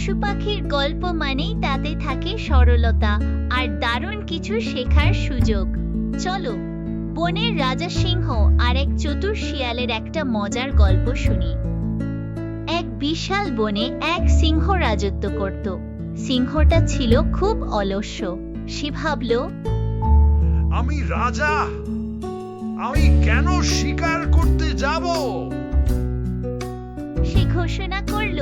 পশু পাখির গল্প মানেই তাতে থাকে সরলতা আর দারুণ কিছু শেখার সুযোগ। চলো বনের রাজা সিংহ আর এক চতুর শিয়ালের একটা মজার গল্প শুনি। এক বিশাল বনে এক সিংহ রাজত্ব করত। সিংহটা ছিল খুব অলস্য। সে ভাবল, আমি রাজা, আমি কেন শিকার করতে যাব? সে ঘোষণা করল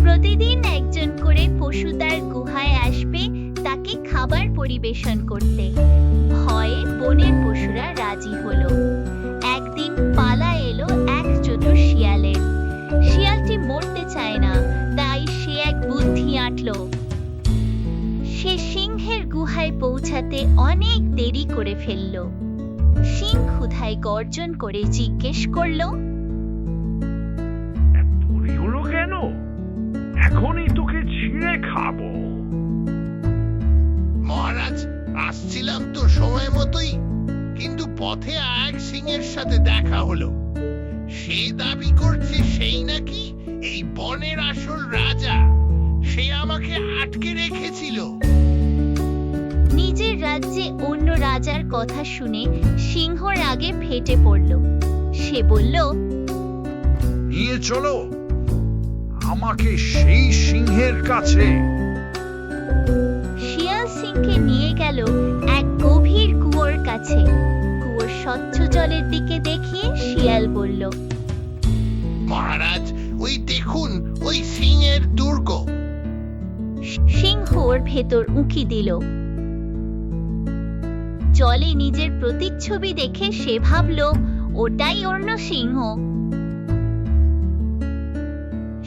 প্রতিদিন একজন করে পশু তার গুহায় আসবে তাকে খাবার পরিবেশন করতে। ভয়ে বনের পশুরা রাজি হলো। একদিন পালা এলো এক চতুর শিয়ালের। শিয়ালটি মরতে চায় না, তাই সে এক বুদ্ধি আঁটলো। সে সিংহের গুহায় পৌঁছাতে অনেক দেরি করে ফেলল। সিংহ ক্ষুধায় গর্জন করে জিজ্ঞেস করলো, দেরি হলো কেন? এখনই তোকে ছিঁড়ে খাবো। মহারাজ, আসছিলাম তো সময় মতোই, কিন্তু পথে এক সিংহের সাথে দেখা হলো। সে দাবি করছে সেই নাকি এই বনের আসল রাজা। সে আমাকে আটকে রেখেছিল। নিজের রাজ্যে অন্য রাজার কথা শুনে সিংহ রাগে ফেটে পড়ল। সে বলল, নিয়ে চলো আমাকে সেই সিংহের কাছে। শিয়াল সিংহকে নিয়ে গেল এক গভীর কুয়োর কাছে। কুয়োর স্বচ্ছ জলের দিকে দেখিয়ে শিয়াল বলল, মহারাজ, ওই দেখুন ওই সিংহের দুর্গ। সিংহ ওর ভেতর উঁকি দিল। জলে নিজের প্রতিচ্ছবি দেখে সে ভাবল ওটাই অন্য সিংহ।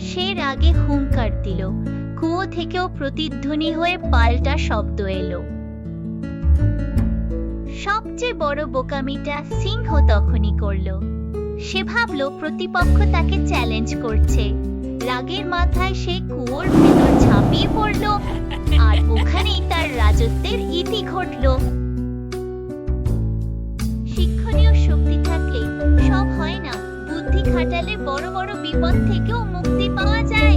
সে রাগে হুঙ্কার দিল। কুয়ো থেকেও প্রতিধ্বনি হয়ে পাল্টা শব্দ এলো। সবচেয়ে বড় বোকামিটা সিংহ তখনই করল। সে ভাবল প্রতিপক্ষ তাকে চ্যালেঞ্জ করছে। রাগের মাথায় সে কুয়োর ভেতর ঝাঁপিয়ে পড়ল, আর ওখানেই তার রাজত্বের ইতি ঘটল। শিক্ষণীয় শক্তি থাকলে সব হয় না, বুদ্ধি খাটালে বড় বড় বিপদ থেকেও মুক্তি পাওয়া যায়।